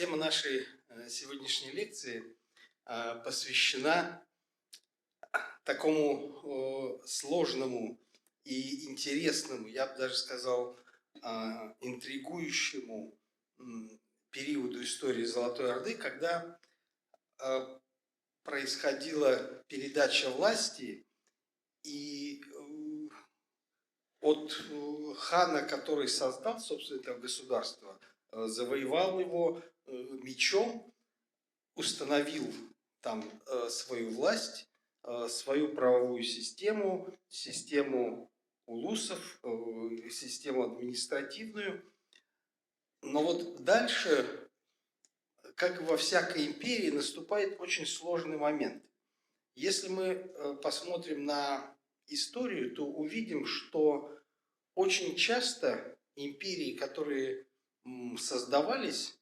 Тема нашей сегодняшней лекции посвящена такому сложному и интересному, я бы даже сказал, интригующему периоду истории Золотой Орды, когда происходила передача власти, и от хана, который создал, собственно, это государство, завоевал его мечом, установил там свою власть, свою правовую систему, систему улусов, систему административную. Но вот дальше, как и во всякой империи, наступает очень сложный момент. Если мы посмотрим на историю, то увидим, что очень часто империи, которые создавались,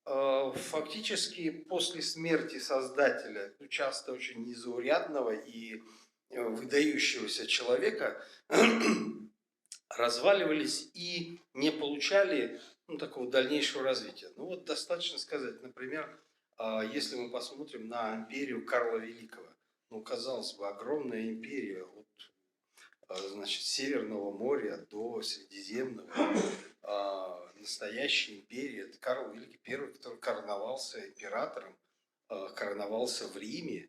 фактически после смерти создателя, часто очень незаурядного и выдающегося человека, разваливались и не получали такого дальнейшего развития. Ну вот достаточно сказать, например, если мы посмотрим на империю Карла Великого, казалось бы, огромная империя от, значит, Северного моря до Средиземного, настоящая империя. Это Карл Великий первый, который короновался императором, короновался в Риме.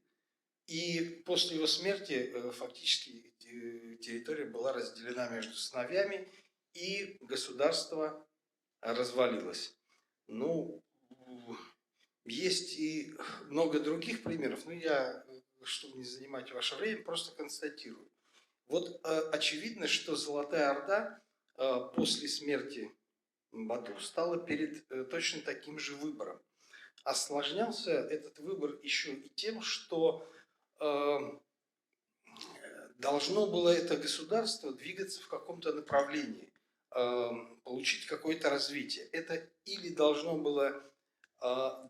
И после его смерти фактически территория была разделена между сыновьями, и государство развалилось. Есть и много других примеров, но я, чтобы не занимать ваше время, просто констатирую. Вот очевидно, что Золотая Орда после смерти Бату стала перед точно таким же выбором. Осложнялся этот выбор еще и тем, что должно было это государство двигаться в каком-то направлении, получить какое-то развитие. Это или должно было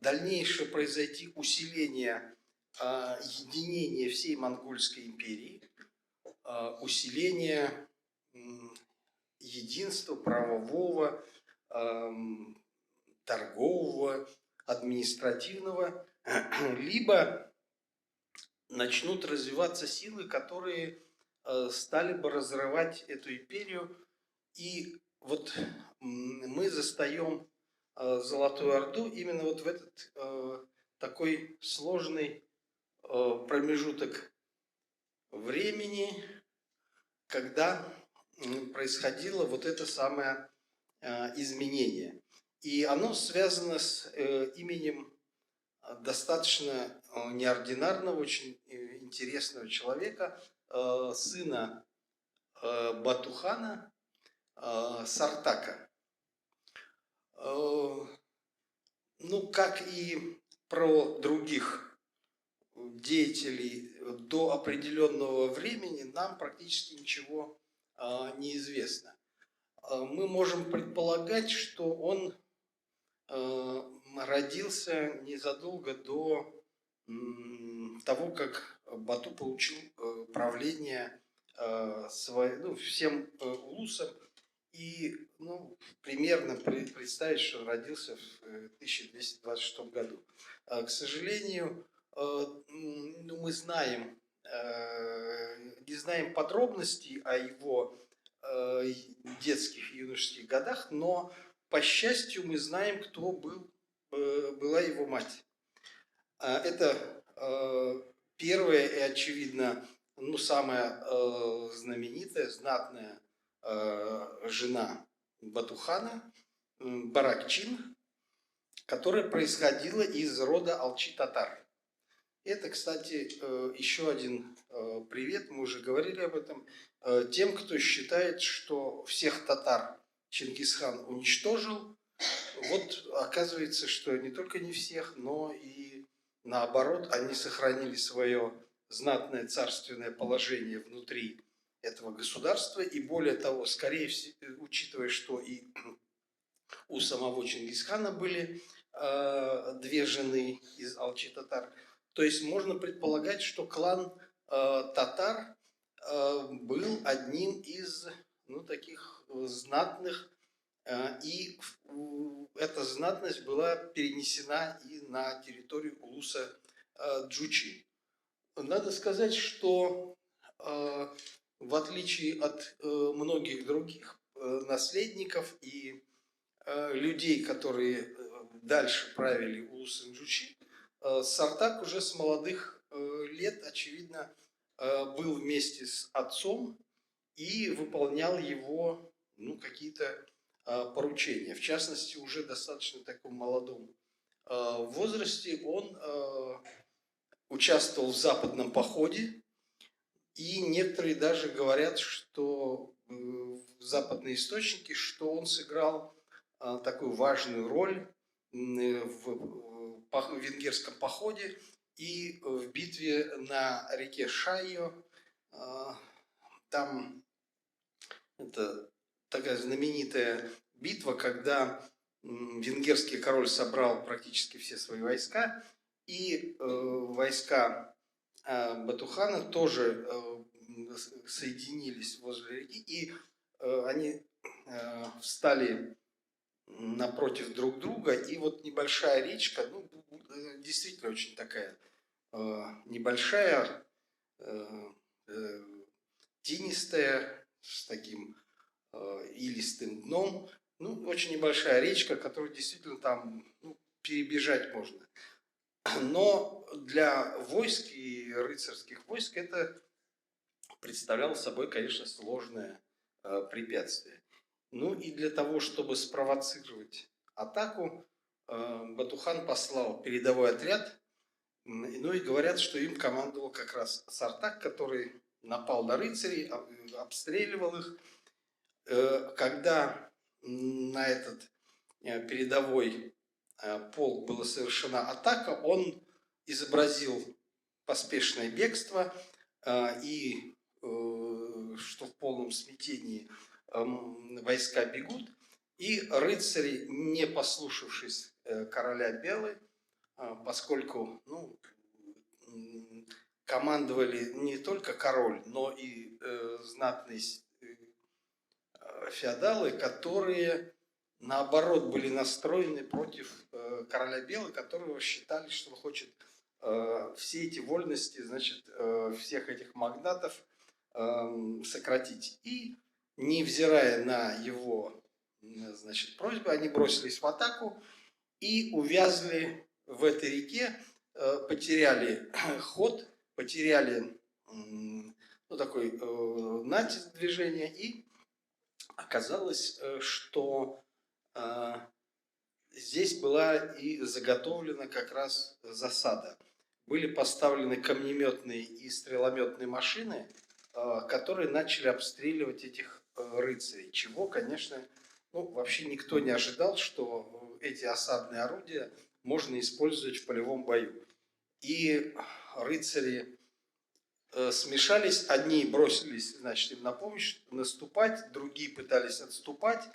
дальнейшее произойти усиление единения всей Монгольской империи, усиление единства правового, торгового, административного, либо начнут развиваться силы, которые стали бы разрывать эту империю. И вот мы застаем Золотую Орду именно вот в этот такой сложный промежуток времени, когда происходило вот это самое изменение. И оно связано с именем достаточно неординарного, очень интересного человека, сына Бату-хана, Сартака. Как и про других деятелей до определенного времени, нам практически ничего не известно. Мы можем предполагать, что он родился незадолго до того, как Бату получил правление всем улусам, и примерно представить, что он родился в 1226 году. К сожалению, мы знаем, не знаем подробностей о его детских и юношеских годах, но, по счастью, мы знаем, кто была его мать. Это первая и, очевидно, самая знаменитая, знатная жена Бату-хана, Баракчин, которая происходила из рода Алчи-татар. Это, кстати, еще один привет, мы уже говорили об этом, тем, кто считает, что всех татар Чингисхан уничтожил. Вот оказывается, что не только не всех, но и наоборот, они сохранили свое знатное царственное положение внутри этого государства. И более того, скорее всего, учитывая, что и у самого Чингисхана были две жены из Алчи-татар, то есть можно предполагать, что клан татар был одним из таких знатных И эта знатность была перенесена и на территорию улуса Джучи. Надо сказать, что в отличие от многих других наследников и людей, которые дальше правили улусом Джучи, Сартак уже с молодых лет, очевидно, был вместе с отцом и выполнял его какие-то поручения. В частности, уже достаточно таком молодом возрасте он участвовал в западном походе, и некоторые даже говорят, что западные источники, что он сыграл такую важную роль в венгерском походе и в битве на реке Шайо. Там это такая знаменитая битва, когда венгерский король собрал практически все свои войска, и войска Батухана тоже соединились возле реки, и они встали напротив друг друга, и вот небольшая речка, действительно очень такая небольшая, тинистая, с таким илистым дном, очень небольшая речка, которую действительно там перебежать можно. Но для войск и рыцарских войск это представляло собой, конечно, сложное препятствие. И для того, чтобы спровоцировать атаку, Батухан послал передовой отряд, и говорят, что им командовал как раз Сартак, который напал на рыцарей, обстреливал их. Когда на этот передовой полк была совершена атака, он изобразил поспешное бегство и что в полном смятении войска бегут, и рыцари, не послушавшись короля Белы, поскольку командовали не только король, но и знатные феодалы, которые наоборот были настроены против короля Белы, которого считали, что он хочет все эти вольности, всех этих магнатов сократить. И, невзирая на его просьбы, они бросились в атаку и увязли в этой реке, потеряли ход, потеряли такой натиск движения, и оказалось, что здесь была и заготовлена как раз засада. Были поставлены камнеметные и стрелометные машины, которые начали обстреливать этих рыцарей, чего, конечно, вообще никто не ожидал, что эти осадные орудия можно использовать в полевом бою. И рыцари смешались, одни бросились, им на помощь наступать, другие пытались отступать.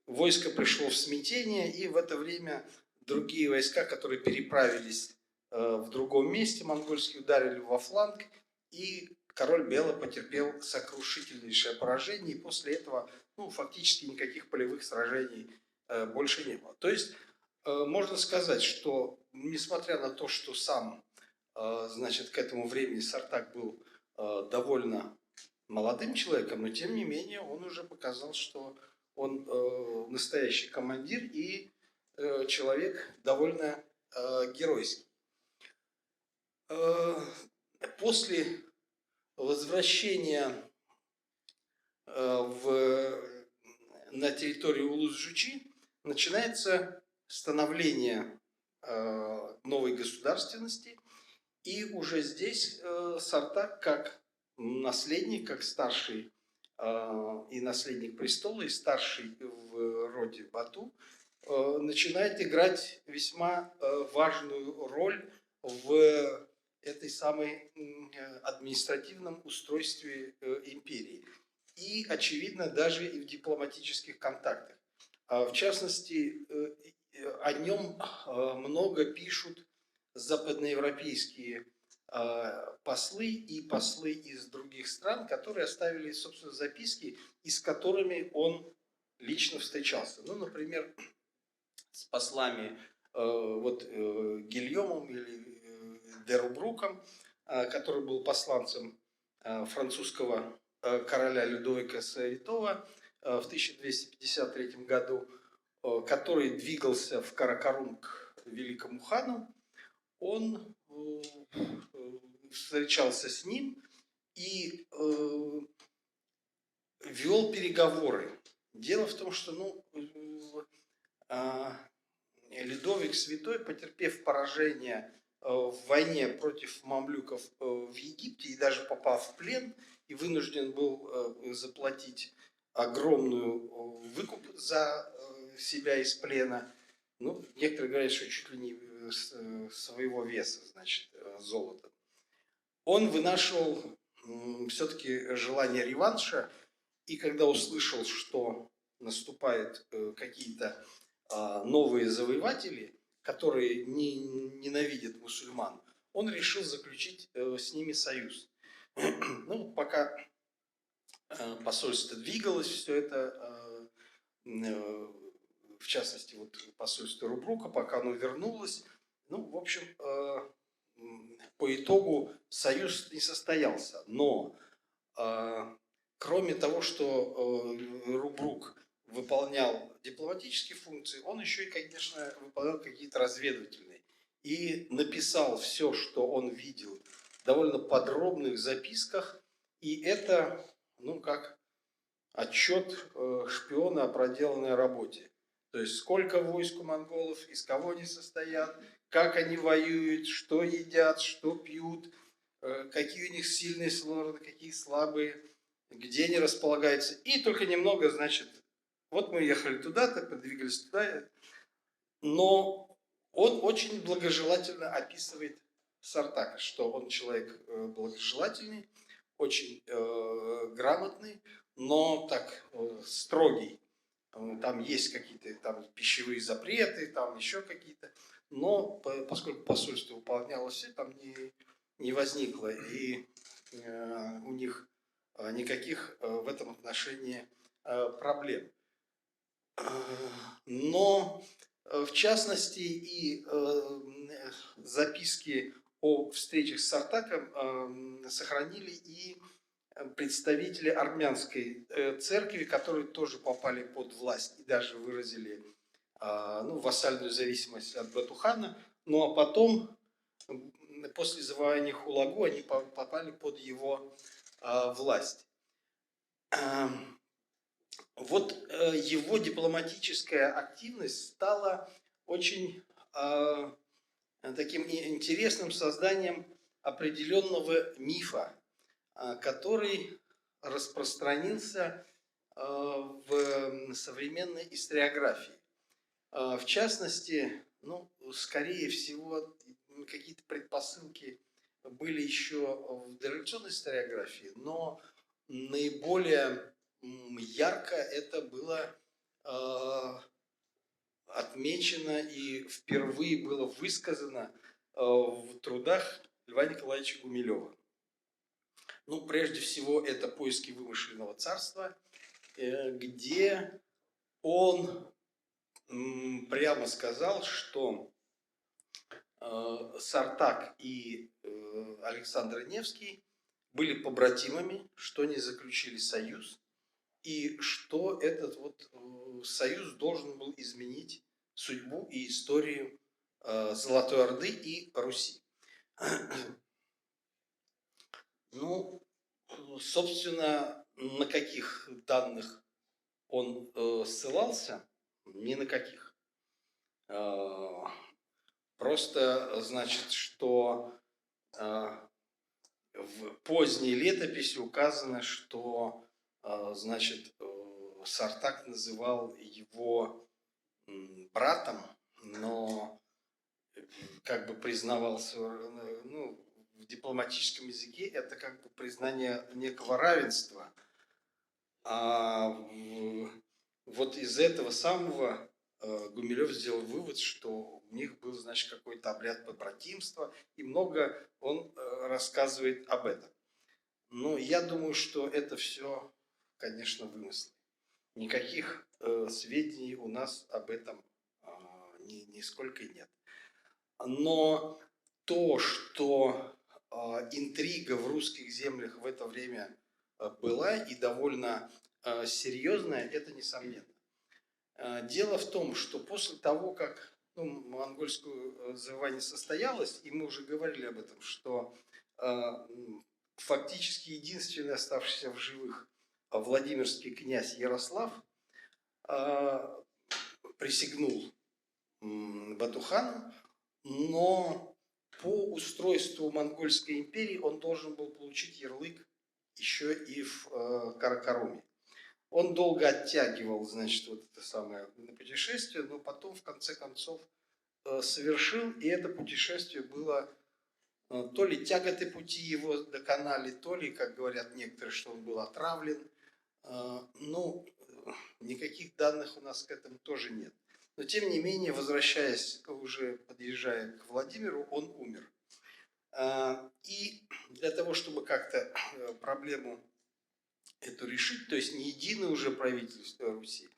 Войско пришло в смятение, и в это время другие войска, которые переправились в другом месте, монгольские, ударили во фланг, и король Бела потерпел сокрушительнейшее поражение, и после этого фактически никаких полевых сражений больше не было. То есть можно сказать, что несмотря на то, что сам к этому времени Сартак был довольно молодым человеком, но тем не менее он уже показал, что он настоящий командир и человек довольно геройский. После возвращения на территорию Улус-Джучи начинается становление новой государственности, и уже здесь Сартак как наследник, как старший и наследник престола, и старший в роде Бату, начинает играть весьма важную роль в этой самой административном устройстве империи. И, очевидно, даже и в дипломатических контактах. В частности, о нем много пишут западноевропейские послы и послы из других стран, которые оставили, собственно, записки, и с которыми он лично встречался. Ну, например, с послами Гильомом или Дерубруком, который был посланцем французского короля Людовика Святого в 1253 году, который двигался в Каракарум к великому хану. Он встречался с ним и вел переговоры. Дело в том, что Людовик Святой, потерпев поражение в войне против мамлюков в Египте и даже попав в плен, и вынужден был заплатить огромную выкуп за себя из плена. Ну, некоторые говорят, что чуть ли не своего веса, значит, золота. Он вынашивал все-таки желание реванша, и когда услышал, что наступают какие-то новые завоеватели, которые ненавидят мусульман, он решил заключить с ними союз. Ну, пока посольство двигалось, все это, в частности, посольство Рубрука, пока оно вернулось, в общем, по итогу союз не состоялся. Но кроме того, что Рубрук выполнял дипломатические функции, он еще и, конечно, выполнял какие-то разведывательные. И написал все, что он видел, в довольно подробных записках. И это, как отчет шпиона о проделанной работе. То есть, сколько войск у монголов, из кого они состоят, как они воюют, что едят, что пьют, какие у них сильные стороны, какие слабые, где они располагаются. И только немного, значит, вот мы ехали туда-то, подвигались туда. Но он очень благожелательно описывает Сартака, что он человек благожелательный, очень грамотный, но так строгий. Там есть какие-то там пищевые запреты, там еще какие-то. Но поскольку посольство выполняло все, там не возникло и у них никаких в этом отношении проблем. Но в частности и записки о встречах с Сартаком сохранили и представители армянской церкви, которые тоже попали под власть и даже выразили вассальную зависимость от Батухана. Ну а потом, после завоевания Хулагу, они попали под его власть. Вот его дипломатическая активность стала очень таким интересным созданием определенного мифа, который распространился в современной историографии. В частности, скорее всего, какие-то предпосылки были еще в дореволюционной историографии, но наиболее ярко это было отмечено и впервые было высказано в трудах Льва Николаевича Гумилева. Прежде всего, это «Поиски вымышленного царства», где он прямо сказал, что Сартак и Александр Невский были побратимами, что они заключили союз, и что этот союз должен был изменить судьбу и историю Золотой Орды и Руси. Собственно, на каких данных он ссылался? Ни на каких. Просто, значит, что в поздней летописи указано, что, значит, Сартак называл его братом, но как бы признавался, в дипломатическом языке это как бы признание некого равенства. А вот из этого самого Гумилев сделал вывод, что у них был, значит, какой-то обряд побратимства, и много он рассказывает об этом. Но я думаю, что это все, конечно, вымыслы. никаких сведений у нас об этом нисколько нет. Но то, что интрига в русских землях в это время была и довольно серьезная, это несомненно. Дело в том, что после того, как монгольское завоевание состоялось, и мы уже говорили об этом, что фактически единственный оставшийся в живых Владимирский князь Ярослав присягнул Батухану, но по устройству Монгольской империи он должен был получить ярлык еще и в Каракаруме. Он долго оттягивал, значит, вот это самое путешествие, но потом, в конце концов, совершил, и это путешествие было то ли тяготы пути его доконали, то ли, как говорят некоторые, что он был отравлен. Ну, никаких данных у нас к этому тоже нет. Но, тем не менее, возвращаясь, уже подъезжая к Владимиру, он умер. И для того, чтобы как-то проблему эту решить, то есть не единое уже правительство Руси,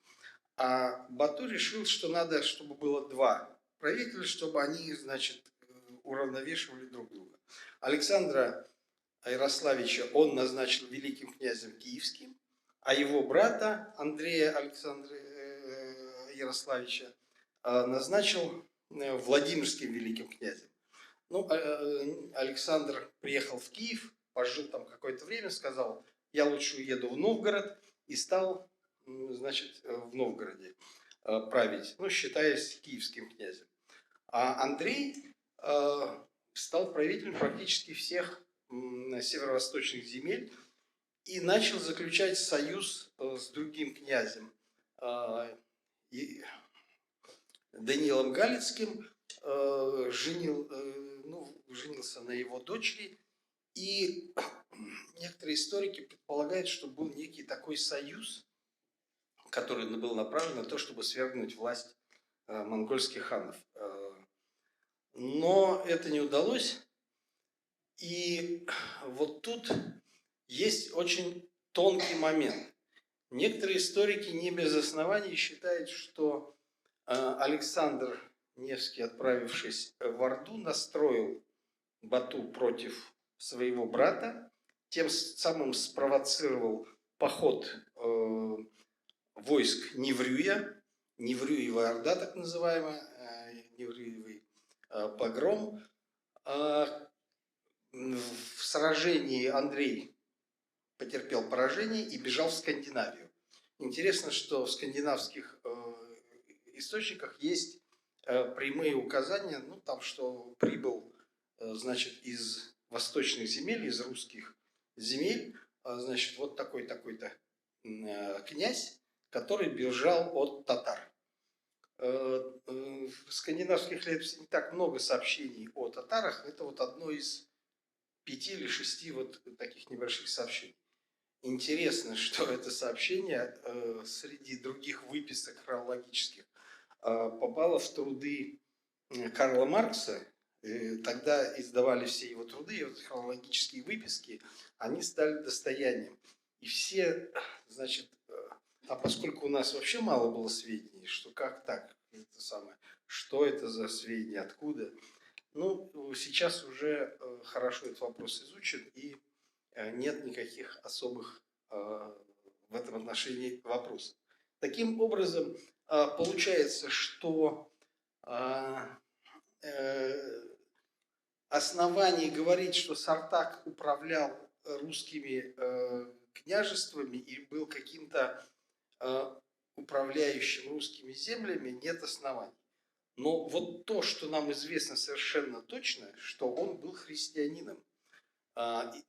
а Бату решил, что надо, чтобы было два правителя, чтобы они, значит, уравновешивали друг друга. Александра Ярославича он назначил великим князем киевским, а его брата Андрея Александра Ярославича назначил Владимирским великим князем. Ну, Александр приехал в Киев, пожил там какое-то время, сказал: я лучше уеду в Новгород, и стал, значит, в Новгороде править, ну, считаясь киевским князем. А Андрей стал правителем практически всех северо-восточных земель и начал заключать союз с другим князем, Даниилом Галицким, женился на его дочери. И некоторые историки предполагают, что был некий такой союз, который был направлен на то, чтобы свергнуть власть монгольских ханов. Но это не удалось. И вот тут есть очень тонкий момент. Некоторые историки не без оснований считают, что Александр Невский, отправившись в Орду, настроил Бату против своего брата, тем самым спровоцировал поход войск Неврюя, Неврюева Орда, так называемая, Неврюевый погром. В сражении Андрей потерпел поражение и бежал в Скандинавию. Интересно, что в скандинавских источниках есть прямые указания, ну, там, что прибыл, значит, из восточных земель, из русских земель, значит, вот такой-то князь, который бежал от татар. В скандинавских летописях не так много сообщений о татарах, это вот одно из 5 или 6 вот таких небольших сообщений. Интересно, что это сообщение среди других выписок хронологических попало в труды Карла Маркса. Тогда издавали все его труды, и вот хронологические выписки, они стали достоянием. И все, значит, а поскольку у нас вообще мало было сведений, что как так, это самое, что это за сведения, откуда, ну, сейчас уже хорошо этот вопрос изучен, и нет никаких особых в этом отношении вопросов. Таким образом, получается, что оснований говорить, что Сартак управлял русскими княжествами и был каким-то управляющим русскими землями, нет оснований. Но вот то, что нам известно совершенно точно, что он был христианином,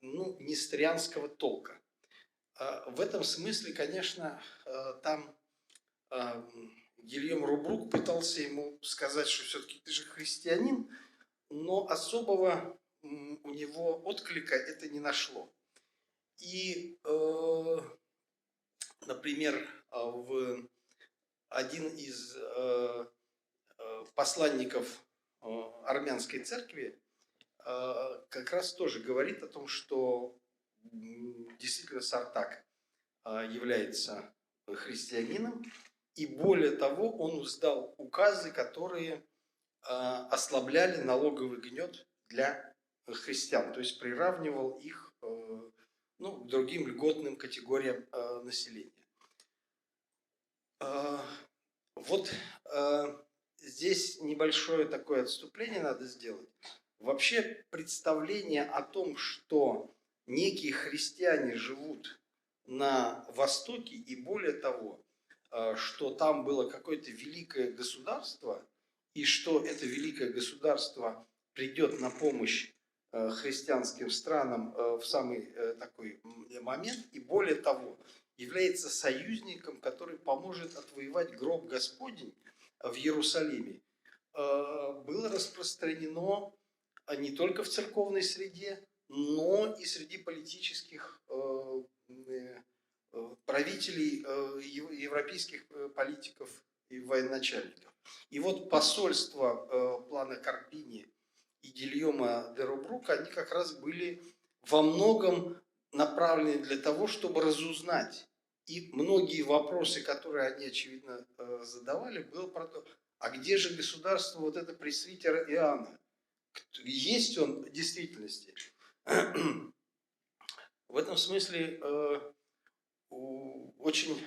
ну, нестерианского толка. В этом смысле, конечно, там Гильем Рубрук пытался ему сказать, что все-таки ты же христианин, но особого у него отклика это не нашло. И, например, один из посланников армянской церкви как раз тоже говорит о том, что действительно Сартак является христианином, и более того, он издал указы, которые ослабляли налоговый гнет для христиан, то есть приравнивал их к другим льготным категориям населения. Вот здесь небольшое такое отступление надо сделать. Вообще представление о том, что некие христиане живут на Востоке, и более того, что там было какое-то великое государство, и что это великое государство придет на помощь христианским странам в самый такой момент, и более того, является союзником, который поможет отвоевать гроб Господень в Иерусалиме, было распространено не только в церковной среде, но и среди политических правителей, европейских политиков и военачальников. И вот посольства плана Карпини и Гильома де Рубрука, они как раз были во многом направлены для того, чтобы разузнать. И многие вопросы, которые они, очевидно, задавали, было про то, а где же государство вот это пресвитера Иоанна? Есть он в действительности? В этом смысле очень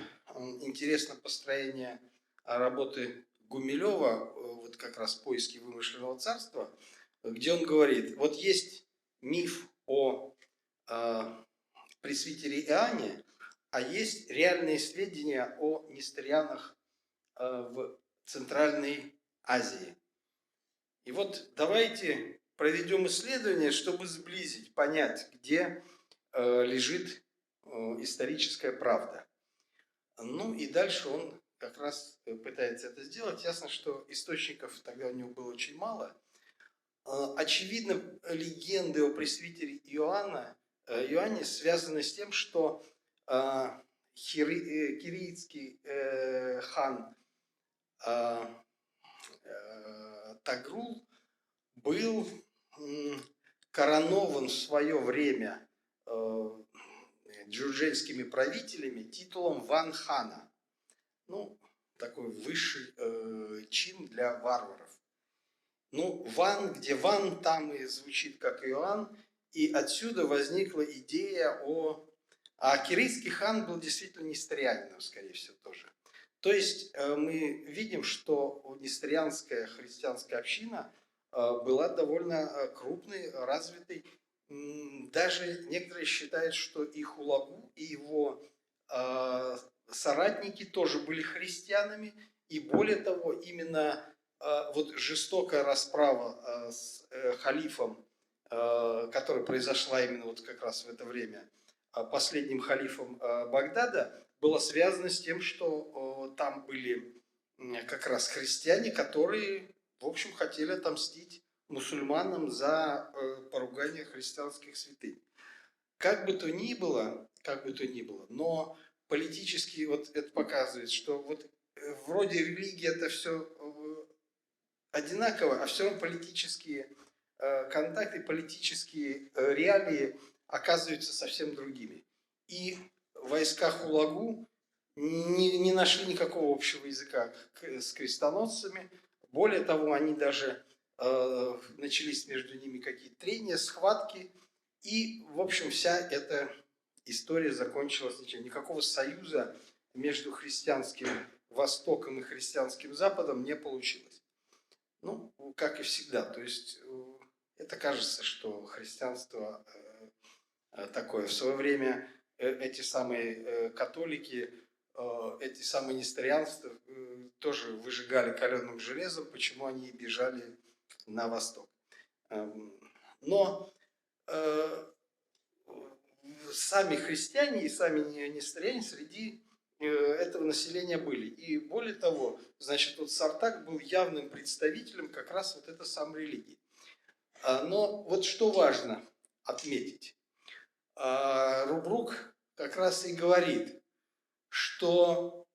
интересно построение работы Гумилева, вот как раз «Поиски вымышленного царства», где он говорит, вот есть миф о пресвитере Иоанне, а есть реальные сведения о несторианах в Центральной Азии. И вот давайте проведем исследование, чтобы сблизить, понять, где лежит историческая правда. Ну и дальше он как раз пытается это сделать. Ясно, что источников тогда у него было очень мало. Очевидно, легенды о пресвитере Иоанне связаны с тем, что кирейтский хан Тагрул был коронован в свое время джурдженскими правителями титулом ван-хана. Ну, такой высший чин для варваров. Ну, ван, где ван, там и звучит как Иоанн. И отсюда возникла идея о... А кирейский хан был действительно несторианином, скорее всего, тоже. То есть мы видим, что несторианская христианская община была довольно крупной, развитой. Даже некоторые считают, что и Хулагу, и его соратники тоже были христианами. И более того, именно вот жестокая расправа с халифом, которая произошла именно вот как раз в это время, последним халифом Багдада, была связана с тем, что там были как раз христиане, которые, в общем, хотели отомстить мусульманам за поругание христианских святынь. Как бы то ни было, но политически вот это показывает, что вот вроде религия это все одинаково, а все равно политические контакты, политические реалии оказываются совсем другими. И войска Хулагу не нашли никакого общего языка с крестоносцами. Более того, они даже начались между ними какие-то трения, схватки. И, в общем, вся эта история закончилась ничем. Никакого союза между христианским Востоком и христианским Западом не получилось. Ну, как и всегда. То есть, это кажется, что христианство такое. В свое время эти самые католики, эти самые несторианцы тоже выжигали каленым железом, почему они бежали на восток. Но сами христиане и сами несториане среди этого населения были. И более того, значит, вот Сартак был явным представителем как раз вот этой самой религии. Но вот что важно отметить. Рубрук как раз и говорит, что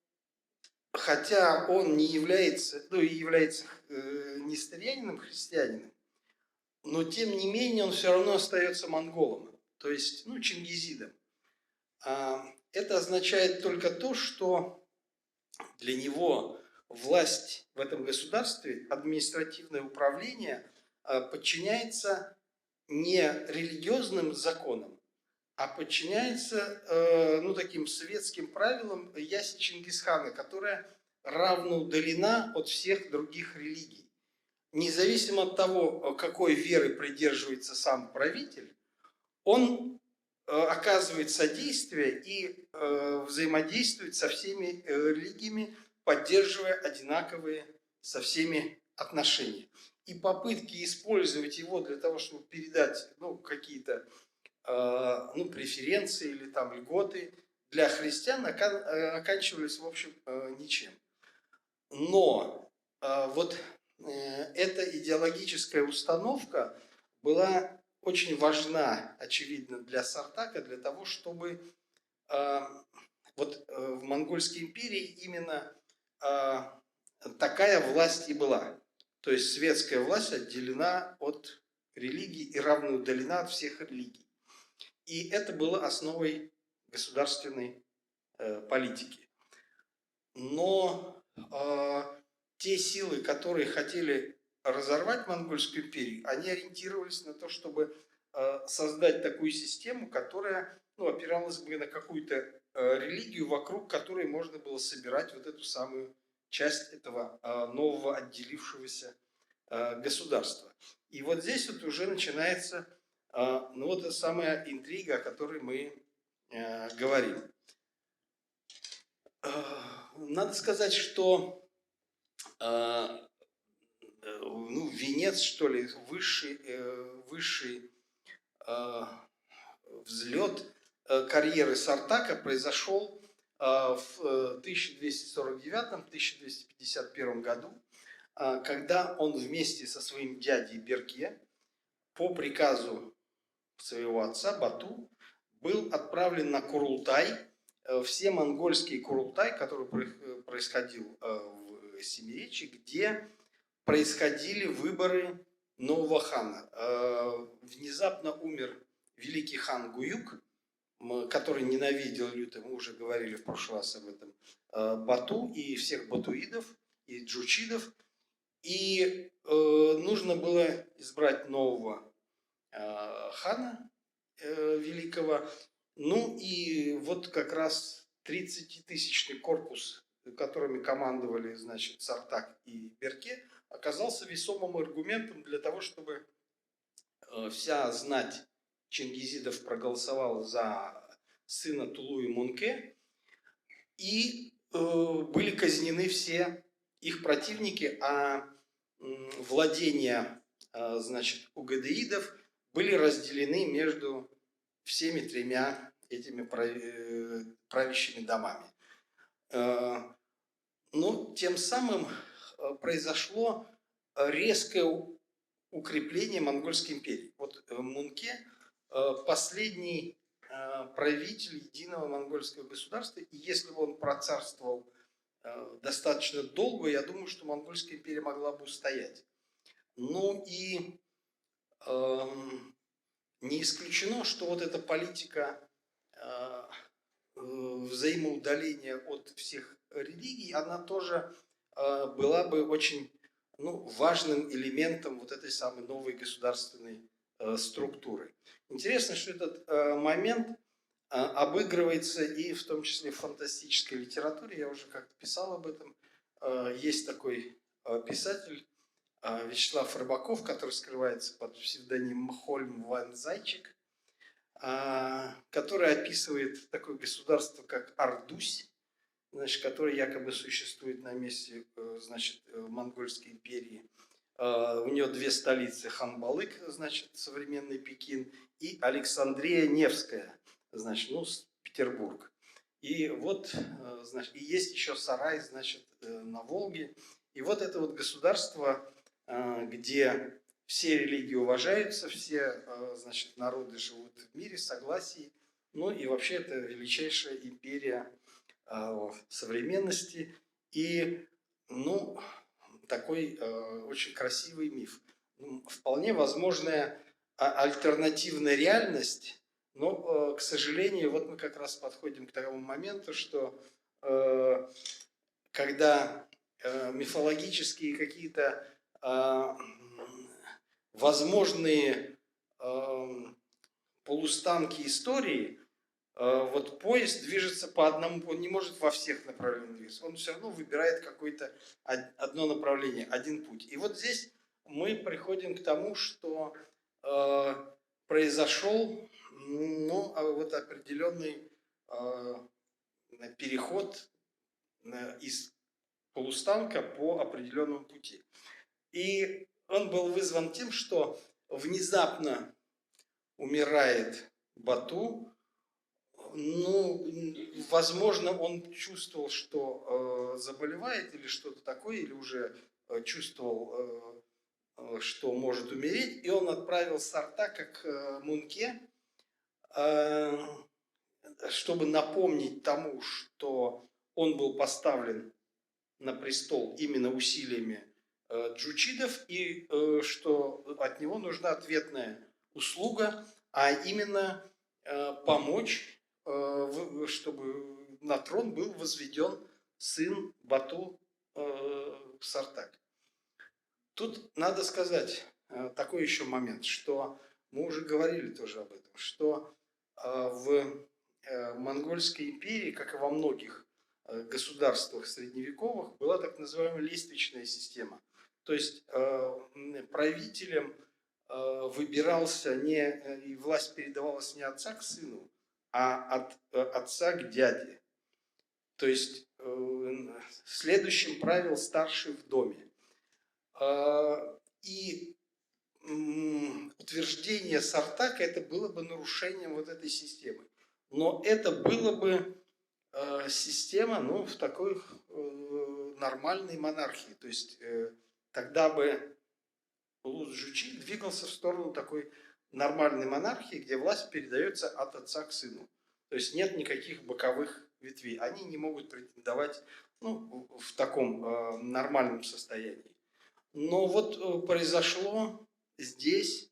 хотя он не является, ну и является несторианином, христианином, но тем не менее он все равно остается монголом, то есть чингизидом. Это означает только то, что для него власть в этом государстве, административное управление подчиняется не религиозным законам, а подчиняется таким советским правилам Яси Чингисхана, которая равно удалена от всех других религий. Независимо от того, какой веры придерживается сам правитель, он оказывает содействие и взаимодействует со всеми религиями, поддерживая одинаковые со всеми отношения. И попытки использовать его для того, чтобы передать какие-то преференции или там льготы для христиан оканчивались, в общем, ничем. Но вот эта идеологическая установка была очень важна, очевидно, для Сартака, для того, чтобы в Монгольской империи именно такая власть и была. То есть светская власть отделена от религии и равно удалена от всех религий. И это было основой государственной политики. Но те силы, которые хотели разорвать Монгольскую империю, они ориентировались на то, чтобы создать такую систему, которая опиралась бы на какую-то религию, вокруг которой можно было собирать вот эту самую часть этого нового отделившегося государства. И вот здесь вот уже начинается эта самая интрига, о которой мы говорим. Надо сказать, что венец, что ли, высший взлет карьеры Сартака произошел в 1249-1251 году, когда он вместе со своим дядей Берке по приказу своего отца Бату был отправлен на Курултай. Все монгольские Курултай, который происходил в Семиречье, где происходили выборы нового хана. Внезапно умер великий хан Гуюк, который ненавидел люто, мы уже говорили в прошлый раз об этом, Бату и всех батуидов и джучидов. И нужно было избрать нового хана великого. И вот как раз 30-тысячный корпус, которыми командовали, Сартак и Берке, оказался весомым аргументом для того, чтобы вся знать чингизидов проголосовала за сына Тулуи Мунке, и были казнены все их противники, а владения, угадеидов были разделены между всеми тремя этими правящими домами. Но тем самым произошло резкое укрепление Монгольской империи. Вот Мунке последний правитель единого монгольского государства, и если бы он процарствовал достаточно долго, я думаю, что Монгольская империя могла бы устоять. Не исключено, что вот эта политика взаимоудаления от всех религий, она тоже была бы очень важным элементом вот этой самой новой государственной структуры. Интересно, что этот момент обыгрывается и в том числе в фантастической литературе. Я уже как-то писал об этом. Есть такой писатель Вячеслав Рыбаков, который скрывается под псевдонимом Хольм ван Зайчик, который описывает такое государство, как Ардусь, которое якобы существует на месте Монгольской империи. У нее две столицы: Ханбалык, современный Пекин, и Александрия Невская, Петербург. И вот, и есть еще Сарай, на Волге. И вот это вот государство, где все религии уважаются, все, народы живут в мире, в согласии. И вообще это величайшая империя современности. И, такой очень красивый миф. Вполне возможная альтернативная реальность, но, к сожалению, вот мы как раз подходим к тому моменту, что когда мифологические какие-то возможные полустанки истории, вот поезд движется по одному, он не может во всех направлениях двигаться, он все равно выбирает какое-то одно направление, один путь. И вот здесь мы приходим к тому, что произошел вот определенный переход из полустанка по определенному пути. И он был вызван тем, что внезапно умирает Бату. Возможно, он чувствовал, что заболевает или что-то такое, или уже чувствовал, что может умереть, и он отправил Сартака к Мунке, чтобы напомнить тому, что он был поставлен на престол именно усилиями джучидов, и что от него нужна ответная услуга, а именно помочь, чтобы на трон был возведен сын Бату Сартак. Тут надо сказать такой еще момент, что мы уже говорили тоже об этом, что в Монгольской империи, как и во многих государствах средневековых, была так называемая лествичная система. То есть правителем выбирался и власть передавалась не отца к сыну, а от отца к дяде. То есть следующим правил старший в доме. И утверждение Сартака это было бы нарушением вот этой системы. Но это было бы система, в такой нормальной монархии. То есть тогда бы Улус-Джучи двигался в сторону такой нормальной монархии, где власть передается от отца к сыну. То есть нет никаких боковых ветвей. Они не могут претендовать в таком нормальном состоянии. Но вот произошло здесь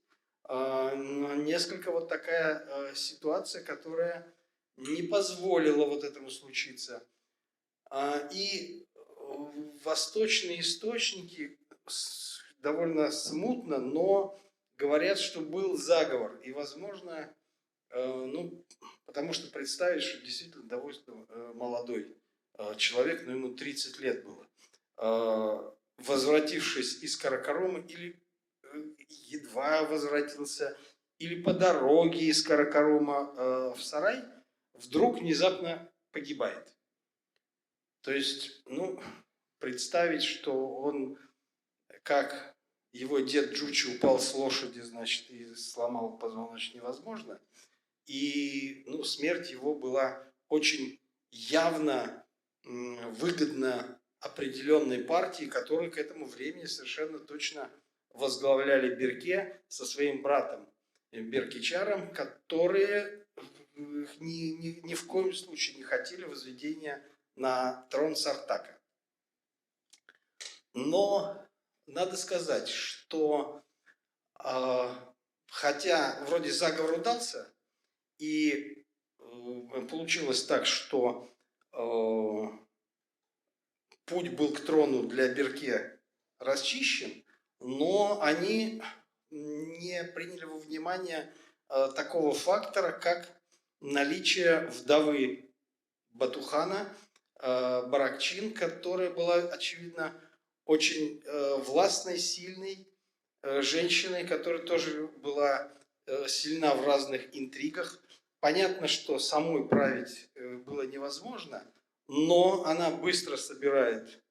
несколько вот такая ситуация, которая не позволила вот этому случиться. И восточные источники довольно смутно, но говорят, что был заговор. И, возможно, потому что представить, что действительно довольно молодой человек, ему 30 лет было, возвратившись из Каракарума, или едва возвратился, или по дороге из Каракарума в сарай, вдруг внезапно погибает. То есть, представить, что он, как его дед Джучи упал с лошади, значит, и сломал позвоночник, невозможно. И, смерть его была очень явно выгодна определенной партии, которые к этому времени совершенно точно возглавляли Берке со своим братом Беркичаром, которые ни в коем случае не хотели возведения на трон Сартака. Но надо сказать, что хотя вроде заговор удался, и получилось так, что путь был к трону для Берке расчищен, но они не приняли во внимание такого фактора, как наличие вдовы Батухана Баракчин, которая была, очевидно, очень властной, сильной женщиной, которая тоже была сильна в разных интригах. Понятно, что самой править было невозможно, но она быстро собирает,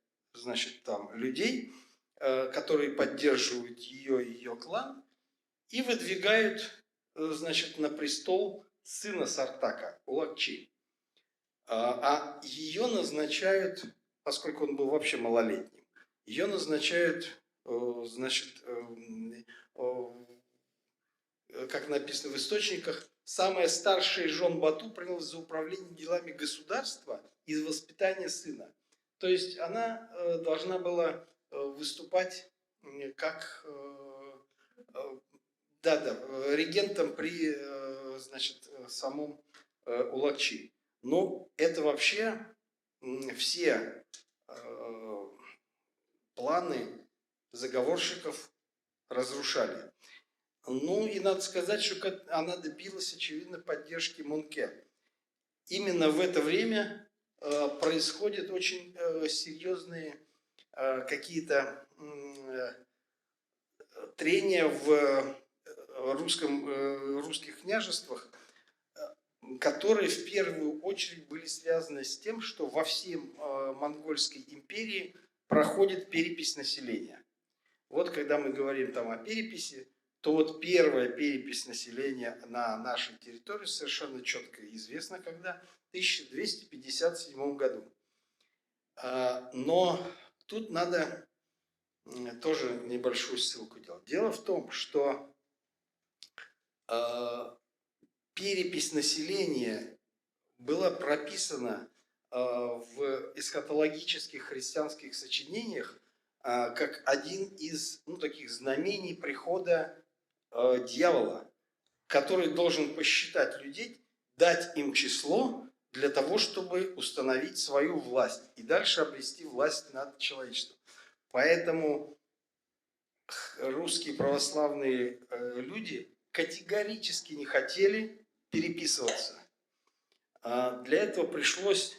людей, которые поддерживают ее и ее клан, и выдвигают, на престол сына Сартака, Улакчи. А ее назначают, поскольку он был вообще малолетним, ее назначают, как написано в источниках, самая старшая из жен Бату принялась за управление делами государства и воспитание сына. То есть она должна была выступать как регентом при самом Улакчи. Но это вообще все планы заговорщиков разрушали. Ну и надо сказать, что она добилась, очевидно, поддержки Мунке. Именно в это время происходят очень серьезные какие-то трения в русских княжествах, которые в первую очередь были связаны с тем, что во всей Монгольской империи проходит перепись населения. Вот когда мы говорим там о переписи, то вот первая перепись населения на нашей территории совершенно четко известна, когда в 1257 году. Но тут надо тоже небольшую ссылку делать. Дело в том, что перепись населения была прописана в эсхатологических христианских сочинениях как один из таких знамений прихода дьявола, который должен посчитать людей, дать им число для того, чтобы установить свою власть и дальше обрести власть над человечеством. Поэтому русские православные люди категорически не хотели переписываться. Для этого пришлось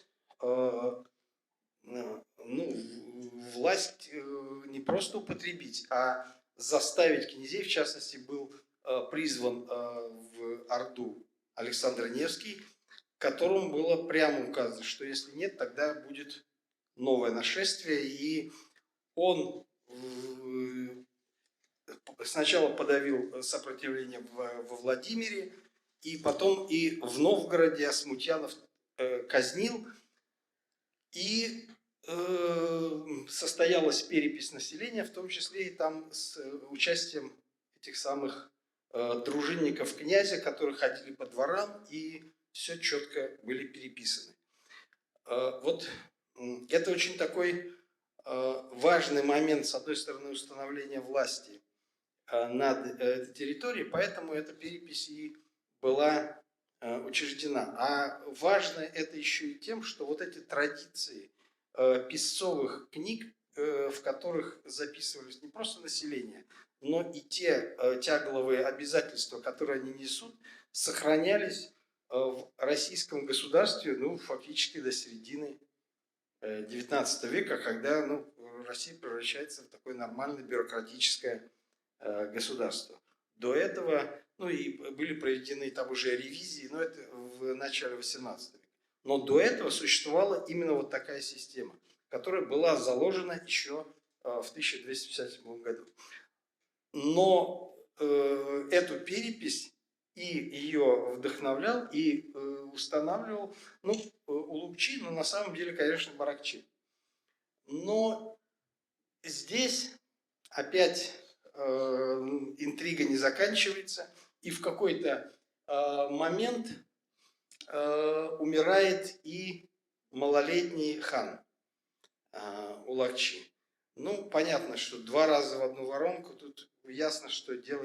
власть не просто употребить, а заставить князей, в частности, был призван в Орду Александр Невский, которому было прямо указано, что если нет, тогда будет новое нашествие, и он сначала подавил сопротивление во Владимире, и потом и в Новгороде смутьянов казнил, и состоялась перепись населения, в том числе и там с участием этих самых дружинников князя, которые ходили по дворам и все четко были переписаны. Вот это очень такой важный момент, с одной стороны, установления власти над этой территорией, поэтому эта перепись и была учреждена. А важно это еще и тем, что вот эти традиции писцовых книг, в которых записывались не просто население, но и те тягловые обязательства, которые они несут, сохранялись в российском государстве фактически до середины XIX века, когда Россия превращается в такое нормальное бюрократическое государство. До этого, и были проведены там уже ревизии, но это в начале XVIII века. Но до этого существовала именно вот такая система, которая была заложена еще в 1257 году. Но эту перепись и ее вдохновлял, и устанавливал, Улугчи, но на самом деле, конечно, Баракчин. Но здесь опять интрига не заканчивается, и в какой-то момент умирает и малолетний хан Улакчи. Понятно, что 2 раза в одну воронку, тут ясно, что дело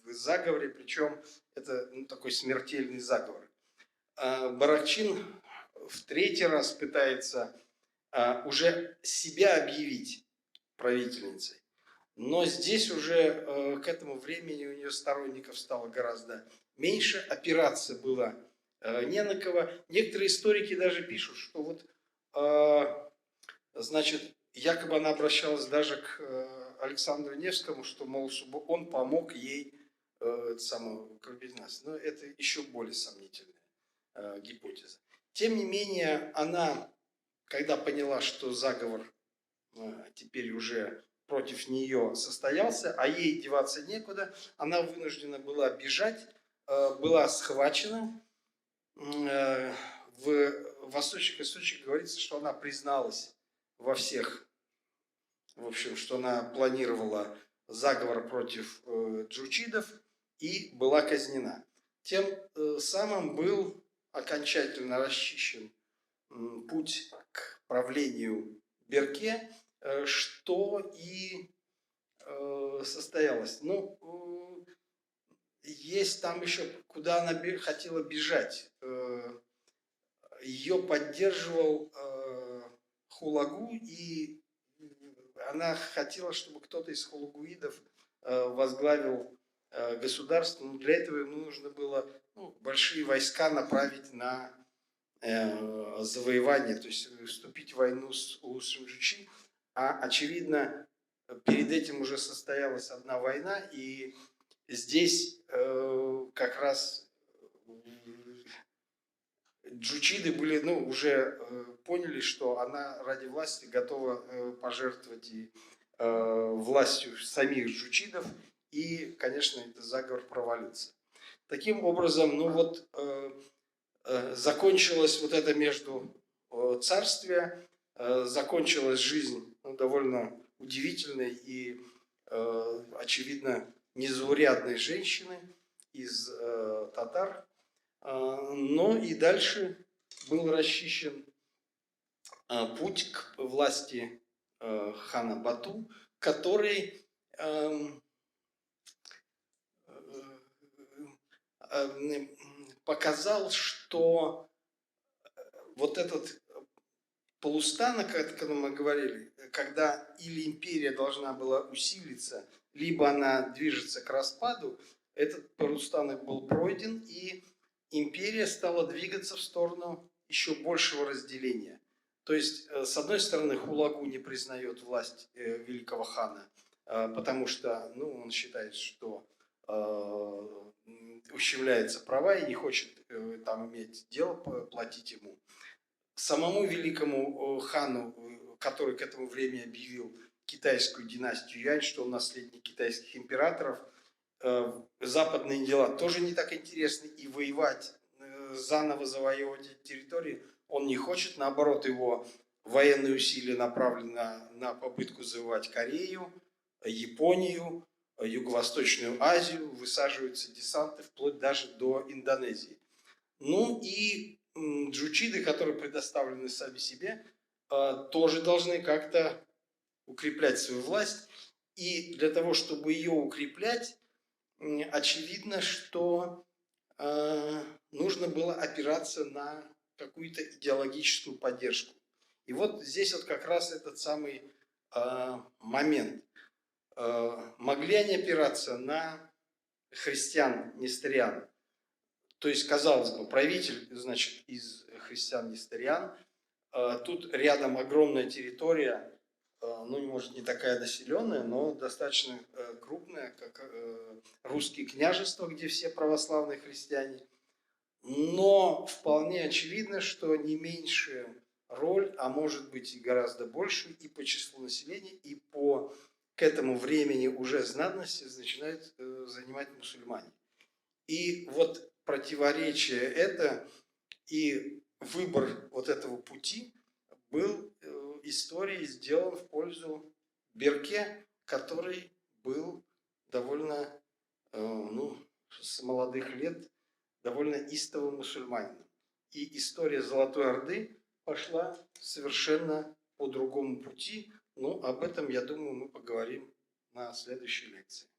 в заговоре, причем это такой смертельный заговор. Баракчин в 3-й раз пытается уже себя объявить правительницей. Но здесь уже к этому времени у нее сторонников стало гораздо меньше, опираться было не на кого. Некоторые историки даже пишут, что якобы она обращалась даже к Александру Невскому, что, мол, чтобы он помог ей Но это еще более сомнительная гипотеза. Тем не менее, она, когда поняла, что заговор теперь уже против нее состоялся, а ей деваться некуда, она вынуждена была бежать, была схвачена. В восточных источниках говорится, что она призналась во всех, в общем, что она планировала заговор против джучидов и была казнена. Тем самым был окончательно расчищен путь к правлению Берке, что и состоялось. Есть там еще, куда она хотела бежать. Ее поддерживал Хулагу, и она хотела, чтобы кто-то из хулагуидов возглавил государство, но для этого ему нужно было большие войска направить на завоевание, то есть вступить в войну с Улус-Шимджучи, а очевидно перед этим уже состоялась одна война, и здесь как раз джучиды были, уже поняли, что она ради власти готова пожертвовать и властью самих джучидов, и, конечно, этот заговор провалился. Таким образом, закончилось вот это между царствие, закончилась жизнь довольно удивительной и, очевидно, незаурядной женщины из татар. Но и дальше был расчищен путь к власти хана Бату, который показал, что вот этот полустан, о котором мы говорили, когда или империя должна была усилиться, либо она движется к распаду, этот полустанок был пройден, и империя стала двигаться в сторону еще большего разделения. То есть, с одной стороны, Хулагу не признает власть великого хана, потому что он считает, что ущемляются права и не хочет там иметь дело, платить ему. Самому великому хану, который к этому времени объявил китайскую династию Юань, что он наследник китайских императоров, западные дела тоже не так интересны, и воевать, заново завоевывать территории он не хочет. Наоборот, его военные усилия направлены на попытку завоевать Корею, Японию, Юго-Восточную Азию, высаживаются десанты вплоть даже до Индонезии. И джучиды, которые предоставлены сами себе, тоже должны как-то укреплять свою власть. И для того, чтобы ее укреплять, очевидно, что нужно было опираться на какую-то идеологическую поддержку. И вот здесь вот как раз этот самый момент. Могли они опираться на христиан-нестериан? То есть, казалось бы, правитель, значит, из христиан-нестериан, тут рядом огромная территория, может, не такая населенная, но достаточно крупная, как русские княжества, где все православные христиане. Но вполне очевидно, что не меньшую роль, а может быть и гораздо большую, и по числу населения, и к этому времени уже знатности начинают занимать мусульмане. И вот противоречие это и выбор вот этого пути был историей сделан в пользу Берке, который был довольно, с молодых лет, довольно истовым мусульманином. И история Золотой Орды пошла совершенно по другому пути. Об этом, я думаю, мы поговорим на следующей лекции.